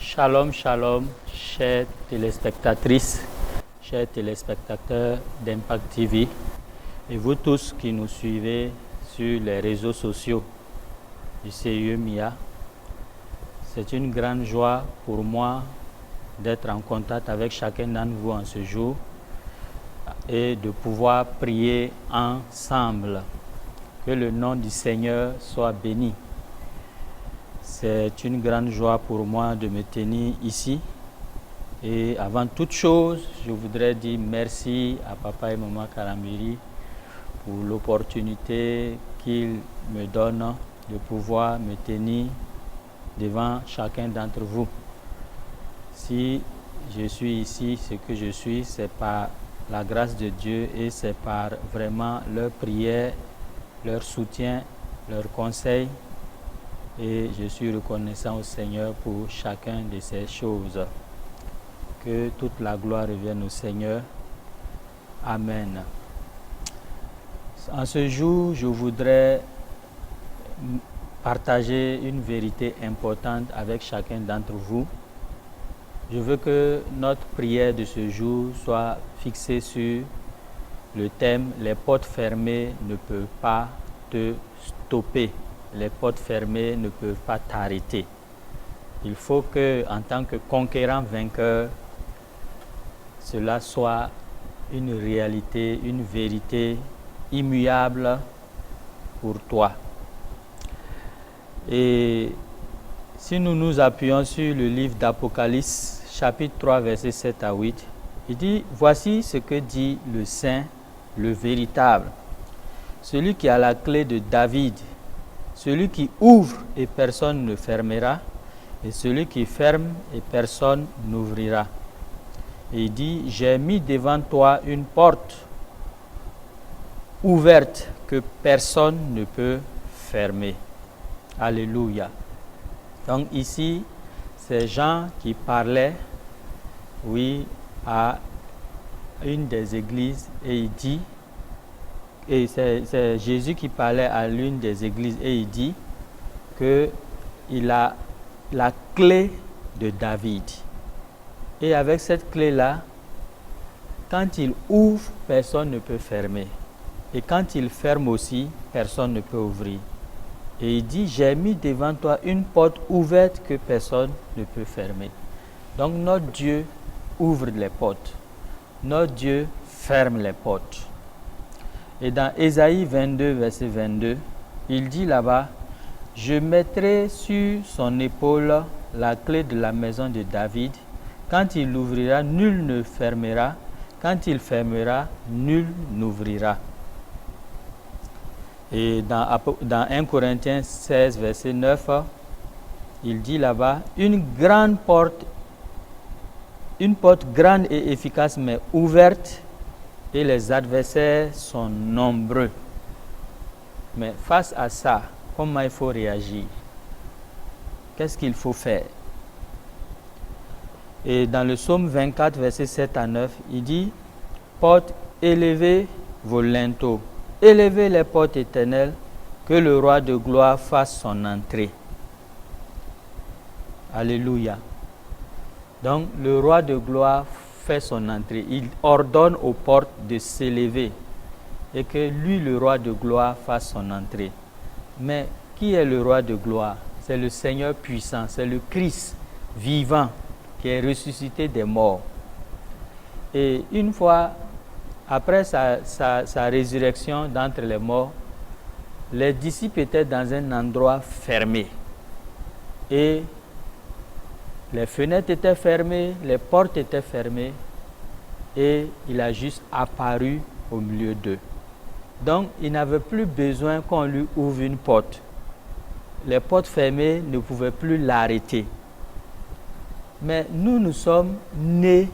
Shalom, shalom, chères téléspectatrices, chers téléspectateurs d'Impact TV et vous tous qui nous suivez sur les réseaux sociaux du CIE MIA. C'est une grande joie pour moi d'être en contact avec chacun d'entre vous en ce jour et de pouvoir prier ensemble. Que le nom du Seigneur soit béni. C'est une grande joie pour moi de me tenir ici. Et avant toute chose, je voudrais dire merci à Papa et Maman Karambiri pour l'opportunité qu'ils me donnent de pouvoir me tenir devant chacun d'entre vous. Si je suis ici, ce que je suis, c'est par la grâce de Dieu et c'est par vraiment leur prière, leur soutien, leurs conseils. Et je suis reconnaissant au Seigneur pour chacun de ces choses. Que toute la gloire revienne au Seigneur. Amen. En ce jour, je voudrais partager une vérité importante avec chacun d'entre vous. Je veux que notre prière de ce jour soit fixée sur le thème « Les portes fermées ne peuvent pas te stopper ». Les portes fermées ne peuvent pas t'arrêter. Il faut que, en tant que conquérant vainqueur, cela soit une réalité, une vérité immuable pour toi. Et si nous nous appuyons sur le livre d'Apocalypse, chapitre 3, versets 7 à 8, il dit « Voici ce que dit le Saint, le véritable, celui qui a la clé de David, celui qui ouvre et personne ne fermera, et celui qui ferme et personne n'ouvrira. » Et il dit, j'ai mis devant toi une porte ouverte que personne ne peut fermer. Alléluia. Donc ici, c'est Jean qui parlait, oui, à une des églises et il dit, et c'est Jésus qui parlait à l'une des églises et il dit qu'il a la clé de David. Et avec cette clé-là, quand il ouvre, personne ne peut fermer. Et quand il ferme aussi, personne ne peut ouvrir. Et il dit, j'ai mis devant toi une porte ouverte que personne ne peut fermer. Donc notre Dieu ouvre les portes. Notre Dieu ferme les portes. Et dans Ésaïe 22, verset 22, il dit là-bas, « Je mettrai sur son épaule la clé de la maison de David. Quand il l'ouvrira, nul ne fermera. Quand il fermera, nul n'ouvrira. » Et dans 1 Corinthiens 16, verset 9, il dit là-bas, « Une porte grande et efficace, mais ouverte, et les adversaires sont nombreux. » Mais face à ça, comment il faut réagir? Qu'est-ce qu'il faut faire? Et dans le psaume 24, verset 7 à 9, il dit, « Portes, élevez vos linteaux, élevez les portes éternelles, que le roi de gloire fasse son entrée. » Alléluia. Donc le roi de gloire fait son entrée. Il ordonne aux portes de s'élever et que lui, le roi de gloire, fasse son entrée. Mais qui est le roi de gloire? C'est le Seigneur puissant, c'est le Christ vivant qui est ressuscité des morts. Et une fois, après sa résurrection d'entre les morts, les disciples étaient dans un endroit fermé. Et les fenêtres étaient fermées, les portes étaient fermées, et il a juste apparu au milieu d'eux. Donc, il n'avait plus besoin qu'on lui ouvre une porte. Les portes fermées ne pouvaient plus l'arrêter. Mais nous sommes nés,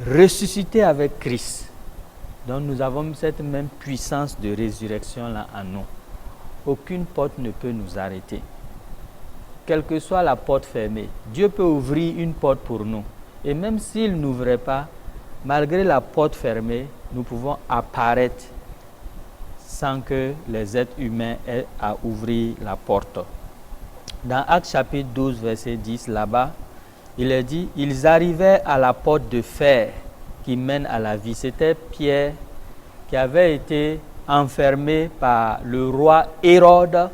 ressuscités avec Christ. Donc, nous avons cette même puissance de résurrection-là en nous. Aucune porte ne peut nous arrêter. Quelle que soit la porte fermée, Dieu peut ouvrir une porte pour nous. Et même s'il n'ouvrait pas, malgré la porte fermée, nous pouvons apparaître sans que les êtres humains aient à ouvrir la porte. Dans Actes chapitre 12, verset 10, là-bas, Il est dit, ils arrivaient à la porte de fer qui mène à la vie. C'était Pierre qui avait été enfermé par le roi Hérode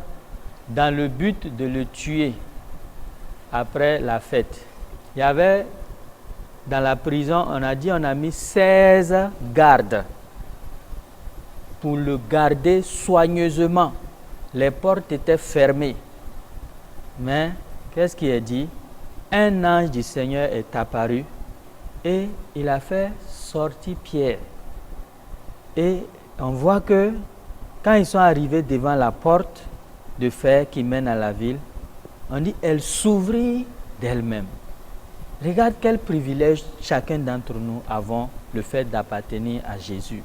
dans le but de le tuer après la fête. Il y avait dans la prison, on a mis 16 gardes pour le garder soigneusement. Les portes étaient fermées. Mais qu'est-ce qui est dit? Un ange du Seigneur est apparu et il a fait sortir Pierre. Et on voit que quand ils sont arrivés devant la porte de fer qui mène à la ville, on dit elle s'ouvrit d'elle-même. Regarde quel privilège chacun d'entre nous avons le fait d'appartenir à Jésus.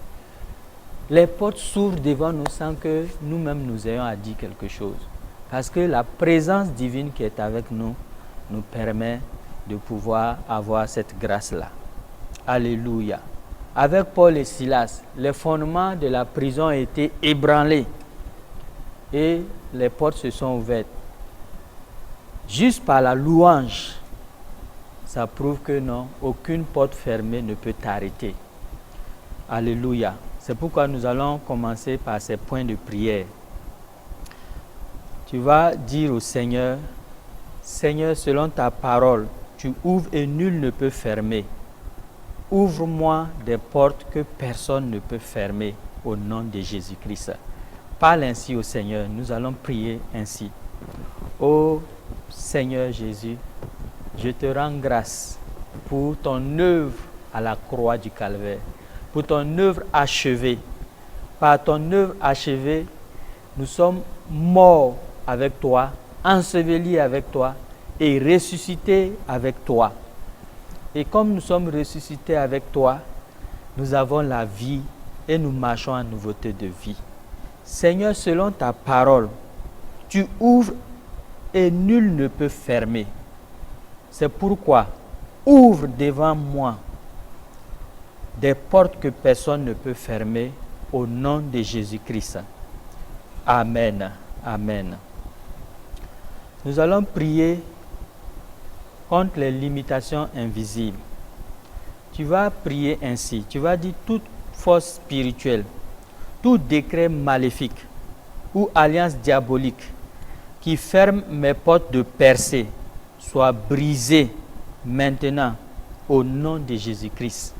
Les portes s'ouvrent devant nous sans que nous-mêmes nous ayons à dire quelque chose. Parce que la présence divine qui est avec nous nous permet de pouvoir avoir cette grâce-là. Alléluia. Avec Paul et Silas, les fondements de la prison ont été ébranlés et les portes se sont ouvertes. Juste par la louange, ça prouve que non, aucune porte fermée ne peut t'arrêter. Alléluia. C'est pourquoi nous allons commencer par ces points de prière. Tu vas dire au Seigneur, Seigneur, selon ta parole, tu ouvres et nul ne peut fermer. Ouvre-moi des portes que personne ne peut fermer au nom de Jésus-Christ. Parle ainsi au Seigneur. Nous allons prier ainsi. Ô Seigneur Jésus, je te rends grâce pour ton œuvre à la croix du Calvaire, pour ton œuvre achevée. Par ton œuvre achevée, nous sommes morts avec toi, ensevelis avec toi et ressuscités avec toi. Et comme nous sommes ressuscités avec toi, nous avons la vie et nous marchons en nouveauté de vie. Seigneur, selon ta parole, tu ouvres et nul ne peut fermer. C'est pourquoi ouvre devant moi des portes que personne ne peut fermer au nom de Jésus-Christ. Amen. Amen. Nous allons prier contre les limitations invisibles. Tu vas prier ainsi. Tu vas dire toute force spirituelle, tout décret maléfique ou alliance diabolique qui ferme mes portes de percée soit brisé maintenant au nom de Jésus-Christ.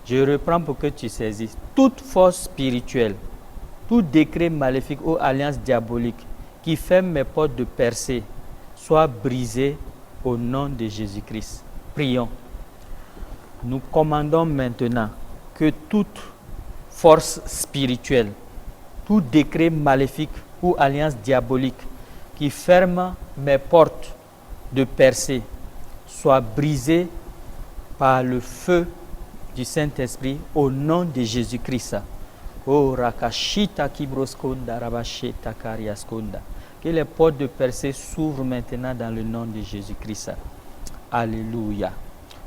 Je reprends pour que tu saisisses. Toute force spirituelle, tout décret maléfique ou alliance diabolique qui ferme mes portes de percée soit brisé au nom de Jésus-Christ. Prions. Nous commandons maintenant que toute force spirituelle, tout décret maléfique ou alliance diabolique qui ferme mes portes de percée soit brisé par le feu du Saint-Esprit au nom de Jésus-Christ. Oh, Rakashita Kibroskonda, Rabasheta Kariaskonda. Que les portes de percée s'ouvrent maintenant dans le nom de Jésus-Christ. Alléluia.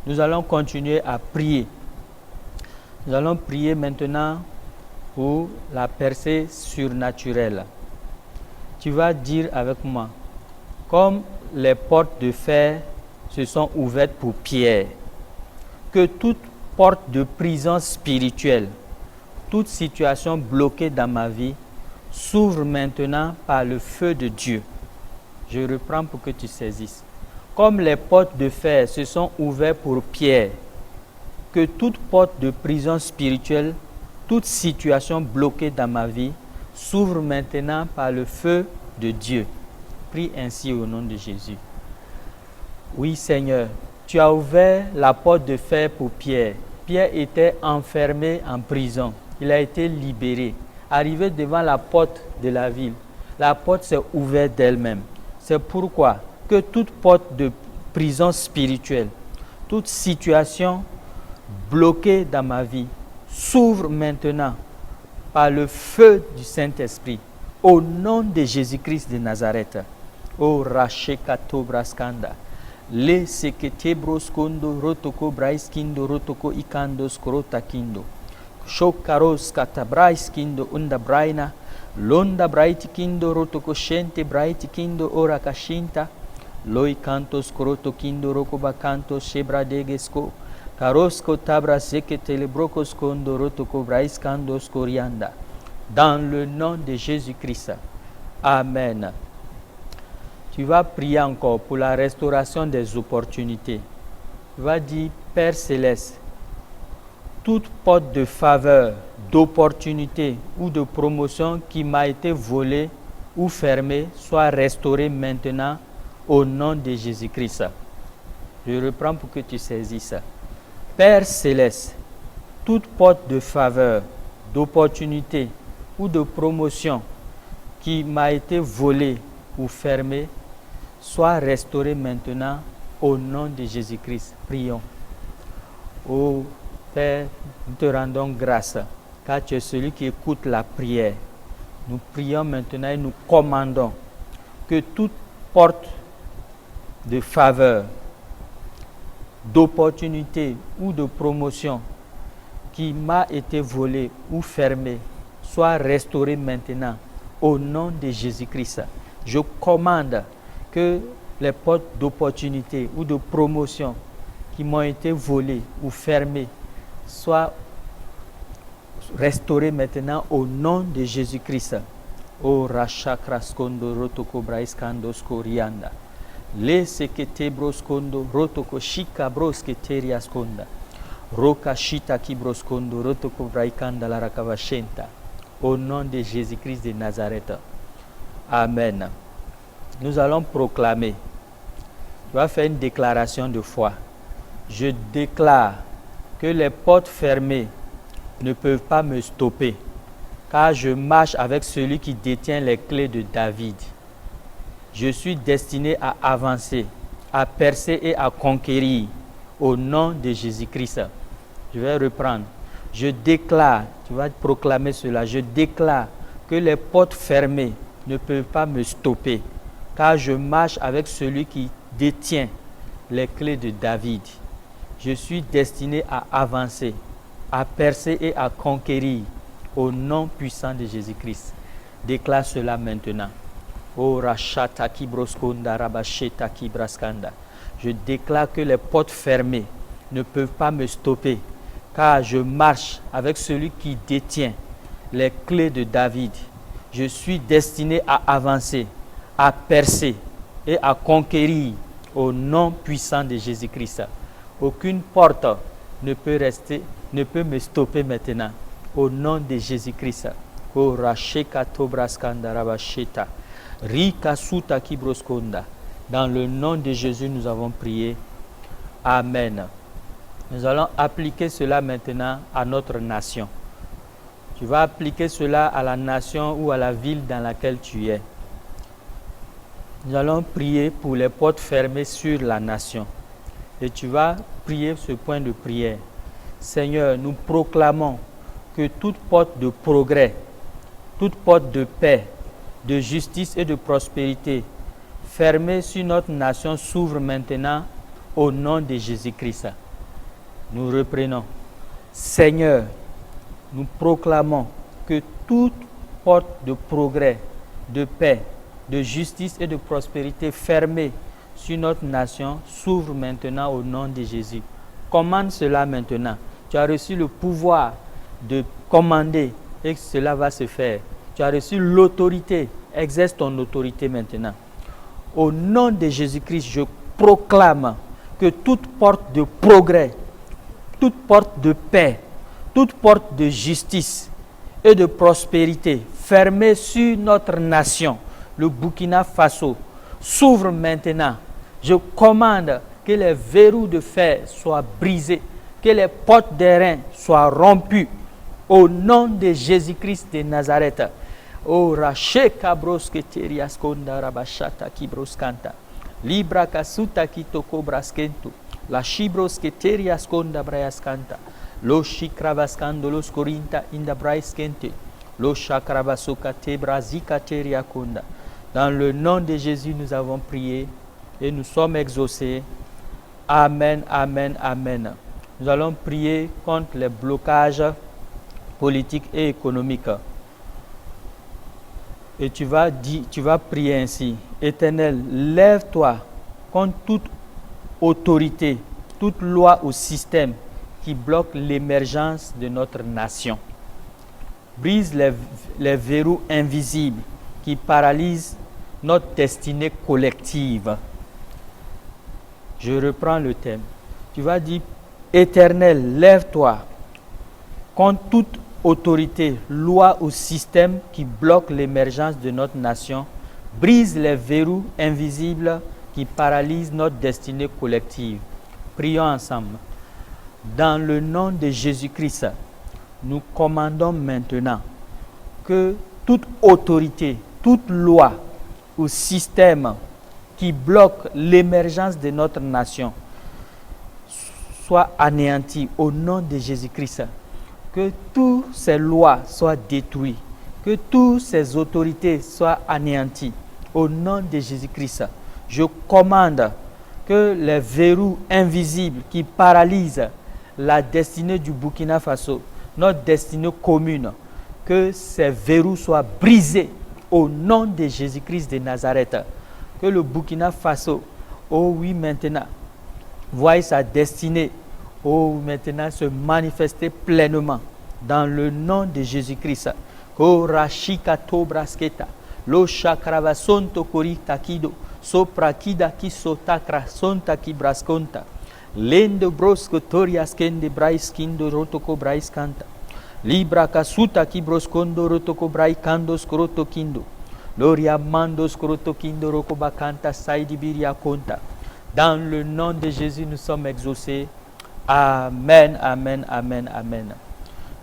Nous allons continuer à prier. Nous allons prier maintenant pour la percée surnaturelle. Tu vas dire avec moi, comme les portes de fer se sont ouvertes pour Pierre, que toute porte de prison spirituelle, toute situation bloquée dans ma vie, s'ouvre maintenant par le feu de Dieu. Je reprends pour que tu saisisses. Comme les portes de fer se sont ouvertes pour Pierre, que toute porte de prison spirituelle, toute situation bloquée dans ma vie, s'ouvre maintenant par le feu de Dieu. Prie ainsi au nom de Jésus. Oui Seigneur, tu as ouvert la porte de fer pour Pierre. Pierre était enfermé en prison. Il a été libéré. Arrivé devant la porte de la ville, la porte s'est ouverte d'elle-même. C'est pourquoi que toute porte de prison spirituelle, toute situation bloquée dans ma vie, s'ouvre maintenant par le feu du Saint-Esprit, au nom de Jésus-Christ de Nazareth. O Rachekato Braskanda, Le Sekete Broskondo, Rotoko Braiskindo, Rotoko Ikando, Skrota Kindo. Shokaros katabrais kindo unda braina, londa braiti kindo rotoko shente braiti kindo ora kashinta, Loi cantos croto kindo rokoba canto shebra degesco. Karosco tabra sekete le brocos kondo rotoko brais kandos corianda. Dans le nom de Jésus-Christ. Amen. Tu vas prier encore pour la restauration des opportunités. Tu vas dire, Père Céleste, toute porte de faveur, d'opportunité ou de promotion qui m'a été volée ou fermée soit restaurée maintenant au nom de Jésus-Christ. Je reprends pour que tu saisisses. Père Céleste, toute porte de faveur, d'opportunité ou de promotion qui m'a été volée ou fermée soit restaurée maintenant au nom de Jésus-Christ. Prions. Ô Père, nous te rendons grâce car tu es celui qui écoute la prière. Nous prions maintenant et nous commandons que toute porte de faveur, d'opportunité ou de promotion qui m'a été volée ou fermée soit restaurée maintenant au nom de Jésus-Christ. Je commande que les portes d'opportunité ou de promotion qui m'ont été volées ou fermées soient restaurées maintenant au nom de Jésus-Christ. O Rachakraskondo Rotoko Braiskandos Korianda. Le sekete broskondo rotoko shika brosketeria skonda. Roka shita ki broskondo rotoko braikanda la rakavashenta. Au nom de Jésus-Christ de Nazareth. Amen. Nous allons proclamer. Tu vas faire une déclaration de foi. Je déclare que les portes fermées ne peuvent pas me stopper, car je marche avec celui qui détient les clés de David. Je suis destiné à avancer, à percer et à conquérir au nom de Jésus-Christ. Je vais reprendre. Je déclare, tu vas proclamer cela, je déclare que les portes fermées ne peuvent pas me stopper, car je marche avec celui qui détient les clés de David. Je suis destiné à avancer, à percer et à conquérir au nom puissant de Jésus-Christ. Déclare cela maintenant. Oh Rachata Kibroskonda Rabasheta Kibraskanda. Je déclare que les portes fermées ne peuvent pas me stopper, car je marche avec celui qui détient les clés de David. Je suis destiné à avancer, à percer et à conquérir au nom puissant de Jésus-Christ. Aucune porte ne peut me stopper maintenant au nom de Jésus-Christ. Oh Racheka Tobraskanda Rabasheta. Rika Suta Kibroskonda. Dans le nom de Jésus, nous avons prié. Amen. Nous allons appliquer cela maintenant à notre nation. Tu vas appliquer cela à la nation ou à la ville dans laquelle tu es. Nous allons prier pour les portes fermées sur la nation. Et tu vas prier ce point de prière. Seigneur, nous proclamons que toute porte de progrès, toute porte de paix, de justice et de prospérité fermée sur notre nation s'ouvre maintenant au nom de Jésus-Christ. Nous reprenons. Seigneur, nous proclamons que toute porte de progrès, de paix, de justice et de prospérité fermée sur notre nation s'ouvre maintenant au nom de Jésus. Commande cela maintenant. Tu as reçu le pouvoir de commander et cela va se faire. Tu as reçu l'autorité. Exerce ton autorité maintenant. Au nom de Jésus-Christ, je proclame que toute porte de progrès, toute porte de paix, toute porte de justice et de prospérité fermée sur notre nation, le Burkina Faso, s'ouvre maintenant. Je commande que les verrous de fer soient brisés, que les portes d'airain soient rompues. Au nom de Jésus-Christ de Nazareth. O Racheka Brosketerias Konda Rabashata Kibroskanta. Libra Kasuta Kitoko Braskento. La Shibrosketerias Konda Brayaskanta. Lo Shikravaskando Korinta Inda Braiskente. Lo Shakravasoka Tebrazika Teria Konda. Dans le nom de Jésus, nous avons prié et nous sommes exaucés. Amen, amen, amen. Nous allons prier contre les blocages politiques et économiques. Et tu vas prier ainsi. Éternel, lève-toi contre toute autorité, toute loi ou système qui bloque l'émergence de notre nation. Brise les verrous invisibles qui paralysent notre destinée collective. Je reprends le thème. Tu vas dire, Éternel, lève-toi contre toute autorité, loi ou système qui bloque l'émergence de notre nation. Brise les verrous invisibles qui paralysent notre destinée collective. Prions ensemble. Dans le nom de Jésus-Christ, nous commandons maintenant que toute autorité, toute loi ou système qui bloque l'émergence de notre nation soit anéanti au nom de Jésus-Christ. Que toutes ces lois soient détruites, que toutes ces autorités soient anéanties au nom de Jésus-Christ. Je commande que les verrous invisibles qui paralysent la destinée du Burkina Faso, notre destinée commune, que ces verrous soient brisés au nom de Jésus-Christ de Nazareth. Que le Burkina Faso, oh oui maintenant, voie sa destinée, oh maintenant se manifester pleinement dans le nom de Jésus-Christ. Korashika tobrasketa, lo shakravason tokori takido, soprakida ki sotakra sonta ki braskonta, lendo brosko toriaskende braiskindo rotoko braiskanta, libra kasuta ki broskondo rotoko braikando skroto kindo, loria mando skroto kindo roko bakanta saidi biria konta. Dans le nom de Jésus, nous sommes exaucés. Amen, amen, amen, amen.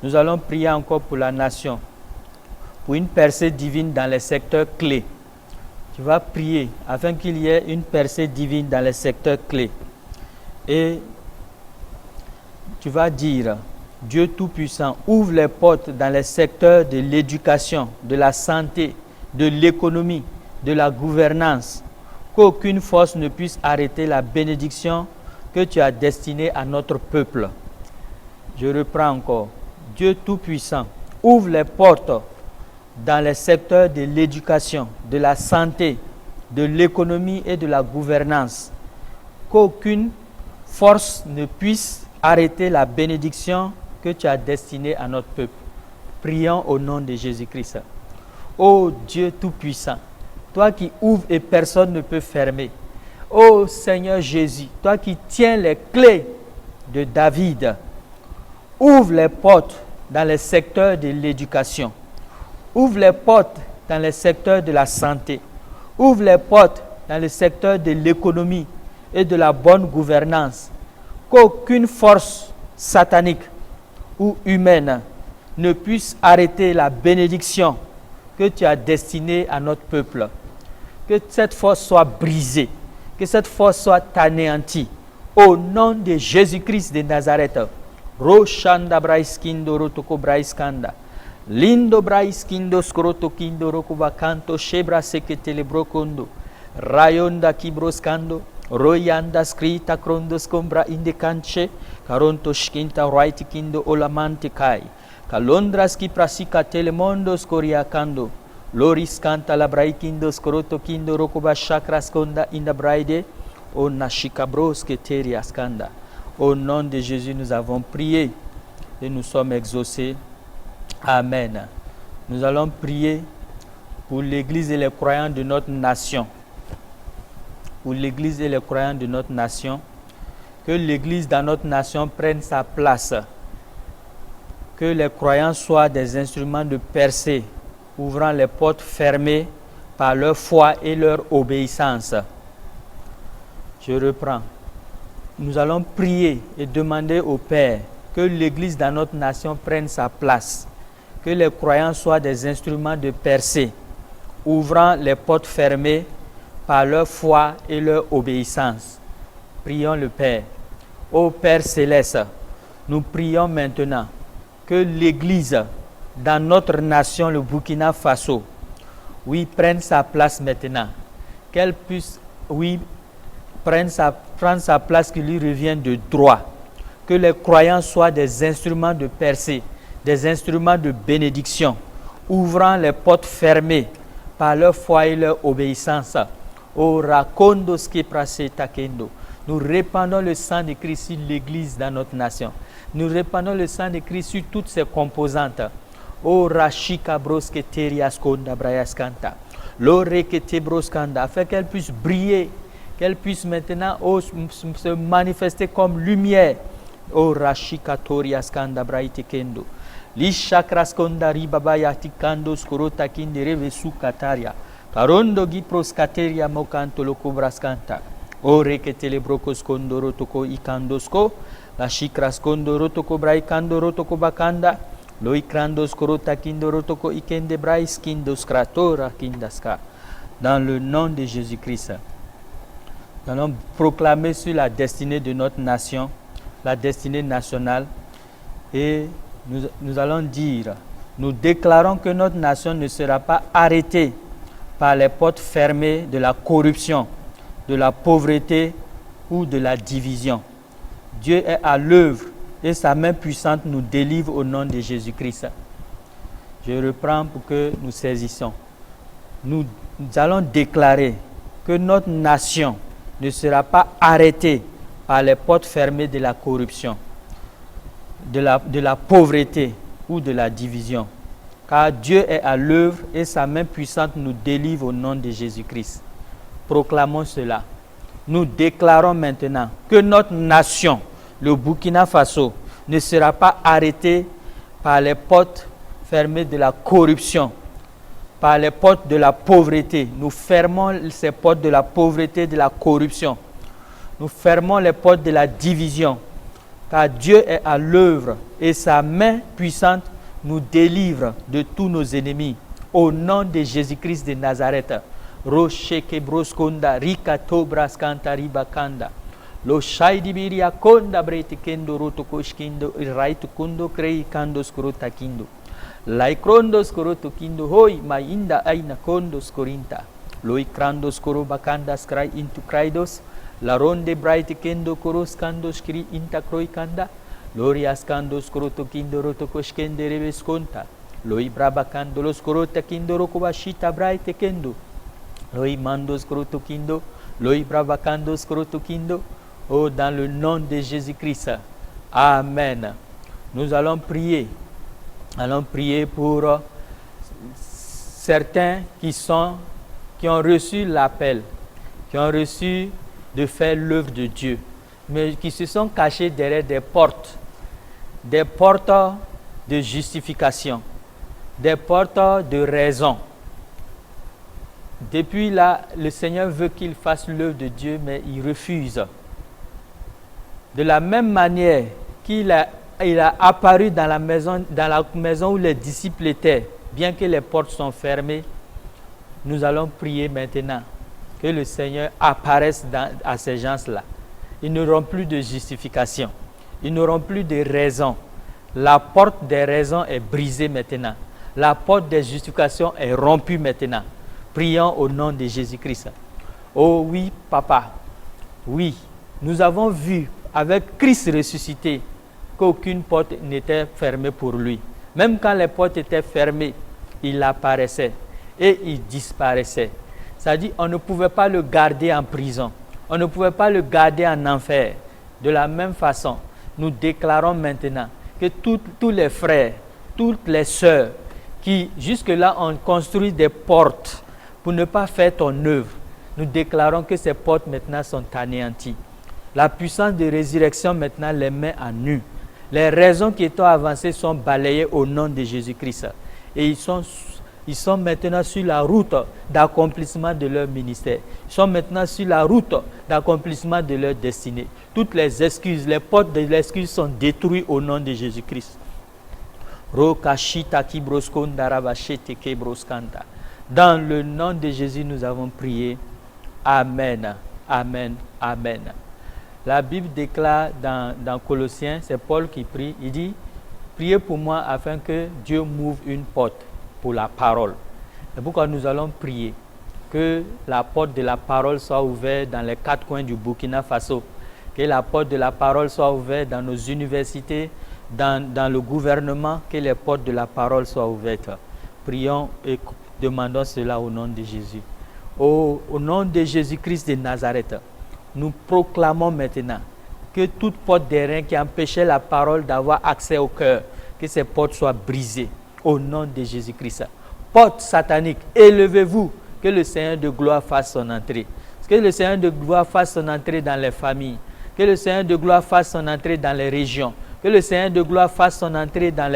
Nous allons prier encore pour la nation, pour une percée divine dans les secteurs clés. Tu vas prier afin qu'il y ait une percée divine dans les secteurs clés. Et tu vas dire, Dieu Tout-Puissant, ouvre les portes dans les secteurs de l'éducation, de la santé, de l'économie, de la gouvernance, qu'aucune force ne puisse arrêter la bénédiction que tu as destinée à notre peuple. Je reprends encore. Dieu Tout-Puissant, ouvre les portes dans les secteurs de l'éducation, de la santé, de l'économie et de la gouvernance, qu'aucune force ne puisse arrêter la bénédiction que tu as destinée à notre peuple. Prions au nom de Jésus-Christ. Ô Dieu Tout-Puissant, toi qui ouvres et personne ne peut fermer. Ô Seigneur Jésus, toi qui tiens les clés de David, ouvre les portes dans les secteurs de l'éducation. Ouvre les portes dans les secteurs de la santé. Ouvre les portes dans le secteur de l'économie et de la bonne gouvernance. Qu'aucune force satanique ou humaine ne puisse arrêter la bénédiction que tu as destinée à notre peuple. Que cette force soit brisée, que cette force soit anéantie. Au nom de Jésus-Christ de Nazareth. Roshanda braiskindo rotoko braiskanda. Lindo braiskindo skroto kindo rokuba kanto shebra seketele brokondo. Rayonda kibroskando. Royanda skrita krondos kombra indekanche. Karonto shkinta raiti kindo olamante kai. Kalondras ki prasika telemondos koriakando. Loris canta la braikindo skroto kindo rokuba chakras konda inda braide. O nashikabros keterias kanda. Au nom de Jésus, nous avons prié et nous sommes exaucés. Amen. Nous allons prier pour l'Église et les croyants de notre nation. Pour l'Église et les croyants de notre nation. Que l'Église dans notre nation prenne sa place. Que les croyants soient des instruments de percée, ouvrant les portes fermées par leur foi et leur obéissance. Je reprends. Nous allons prier et demander au Père que l'Église dans notre nation prenne sa place, que les croyants soient des instruments de percée, ouvrant les portes fermées par leur foi et leur obéissance. Prions le Père. Ô Père Céleste, nous prions maintenant que l'Église dans notre nation, le Burkina Faso, oui, prenne sa place maintenant, qu'elle puisse, oui, prendre sa place qui lui revient de droit. Que les croyants soient des instruments de percée, des instruments de bénédiction, ouvrant les portes fermées par leur foi et leur obéissance. O rakondos ke prase takendo. Nous répandons le sang de Christ sur l'Église dans notre nation. Nous répandons le sang de Christ sur toutes ses composantes. O rashika broske teriaskonda brayaskanta. L'orekete broskanda, afin qu'elle puisse briller, qu'elle puisse maintenant se manifester comme lumière. O rashika toriaskanda braitekendo. Lishakraskonda ribabaya tikando skorota kindere vesu kataria. Karondo giproskateria mokanto lokobraskanta. O reketele brokos kondoro toko ikandosko. La shikras kondoro toko braikandoro toko bakanda. Lo ikrandos korota kindoro toko ikende brais kindos kratora kindaska. Dans le nom de Jésus-Christ, nous allons proclamer sur la destinée de notre nation, la destinée nationale, et nous allons dire, nous déclarons que notre nation ne sera pas arrêtée par les portes fermées de la corruption, de la pauvreté ou de la division. Dieu est à l'œuvre et sa main puissante nous délivre au nom de Jésus-Christ. Je reprends pour que nous saisissions. Nous allons déclarer que notre nation ne sera pas arrêtée par les portes fermées de la corruption, de la pauvreté ou de la division. Car Dieu est à l'œuvre et sa main puissante nous délivre au nom de Jésus-Christ. Proclamons cela. Nous déclarons maintenant que notre nation, le Burkina Faso, ne sera pas arrêtée par les portes fermées de la corruption, par les portes de la pauvreté. Nous fermons ces portes de la pauvreté, de la corruption. Nous fermons les portes de la division, car Dieu est à l'œuvre et sa main puissante nous délivre de tous nos ennemis. Au nom de Jésus-Christ de Nazareth. Rosheke broskonda rikato braskanta ribakanda. Lo shaidi biria konda brete kendo roto koshkindo iraitu kundo krei kando skorota kindo. Laikrondo skoroto kindo hoi mainda aina kondo skorinta. Lo ikrando skoro bakanda skrai into kraidos. La ronde brite kendo koros kando skri inta kroi kanda. Lorias kando skoroto kindo roto koshkende reves konta. Lo ibraba kando lo skorota kindo rokobashita brite kendo. Loi mandos krotokindo, loi bravakandos krotokindo. Oh, dans le nom de Jésus-Christ. Amen. Nous allons prier. Allons prier pour certains qui ont reçu l'appel, qui ont reçu de faire l'œuvre de Dieu, mais qui se sont cachés derrière des portes de justification, des portes de raison. Depuis là, le Seigneur veut qu'il fasse l'œuvre de Dieu, mais il refuse. De la même manière qu'il a apparu dans la maison où les disciples étaient, bien que les portes sont fermées, nous allons prier maintenant que le Seigneur apparaisse à ces gens-là. Ils n'auront plus de justification, ils n'auront plus de raison. La porte des raisons est brisée maintenant. La porte des justifications est rompue maintenant. Prions au nom de Jésus-Christ. Oh oui, Papa, oui, nous avons vu avec Christ ressuscité qu'aucune porte n'était fermée pour lui. Même quand les portes étaient fermées, il apparaissait et il disparaissait. C'est-à-dire qu'on ne pouvait pas le garder en prison. On ne pouvait pas le garder en enfer. De la même façon, nous déclarons maintenant que tous les frères, toutes les sœurs qui jusque-là ont construit des portes pour ne pas faire ton œuvre, nous déclarons que ces portes maintenant sont anéanties. La puissance de résurrection maintenant les met à nu. Les raisons qui étaient avancées sont balayées au nom de Jésus-Christ. Et ils sont maintenant sur la route d'accomplissement de leur ministère. Ils sont maintenant sur la route d'accomplissement de leur destinée. Toutes les excuses, les portes de l'excuse sont détruites au nom de Jésus-Christ. Dans le nom de Jésus, nous avons prié. Amen. Amen. Amen. La Bible déclare dans Colossiens, c'est Paul qui prie, il dit, priez pour moi afin que Dieu m'ouvre une porte pour la parole. C'est pourquoi nous allons prier que la porte de la parole soit ouverte dans les 4 coins du Burkina Faso, que la porte de la parole soit ouverte dans nos universités, dans le gouvernement, que les portes de la parole soient ouvertes. Prions et demandons cela au nom de Jésus. Au nom de Jésus-Christ de Nazareth, nous proclamons maintenant que toute porte d'airain qui empêchait la parole d'avoir accès au cœur, que ces portes soient brisées au nom de Jésus-Christ. Porte satanique, élevez-vous, que le Seigneur de gloire fasse son entrée. Que le Seigneur de gloire fasse son entrée dans les familles. Que le Seigneur de gloire fasse son entrée dans les régions. Que le Seigneur de gloire fasse son entrée dans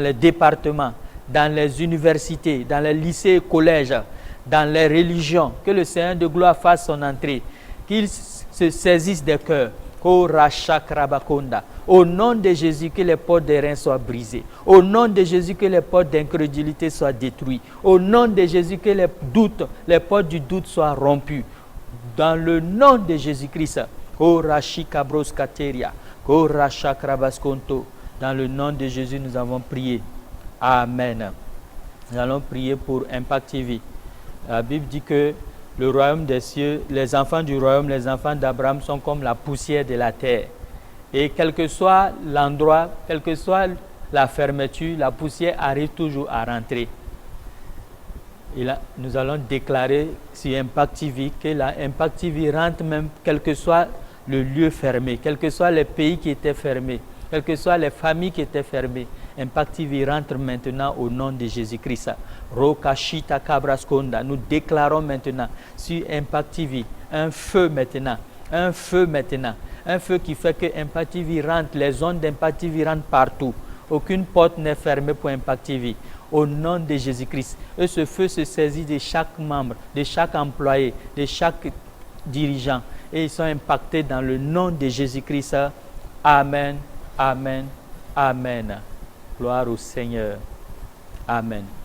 les départements, dans les universités, dans les lycées et collèges, dans les religions. Que le Seigneur de gloire fasse son entrée. Qu'il se saisisse des cœurs. Au nom de Jésus, que les portes des reins soient brisées. Au nom de Jésus, que les portes d'incrédulité soient détruites. Au nom de Jésus, que les portes du doute soient rompues. Dans le nom de Jésus-Christ. Dans le nom de Jésus, nous avons prié. Amen. Nous allons prier pour Impact TV. La Bible dit que le royaume des cieux, les enfants du royaume, les enfants d'Abraham sont comme la poussière de la terre. Et quel que soit l'endroit, quelle que soit la fermeture, la poussière arrive toujours à rentrer. Et là, nous allons déclarer sur Impact TV que la Impact TV rentre même quel que soit le lieu fermé, quels que soient les pays qui étaient fermés, quelles que soient les familles qui étaient fermées. Impact TV rentre maintenant au nom de Jésus-Christ. Rokashita Kabraskonda. Nous déclarons maintenant sur Impact TV un feu maintenant, un feu maintenant, un feu qui fait que Impact TV rentre, les ondes d'Impact TV rentrent partout. Aucune porte n'est fermée pour Impact TV. Au nom de Jésus-Christ. Et ce feu se saisit de chaque membre, de chaque employé, de chaque dirigeant. Et ils sont impactés dans le nom de Jésus-Christ. Amen, amen, amen. Gloire au Seigneur. Amen.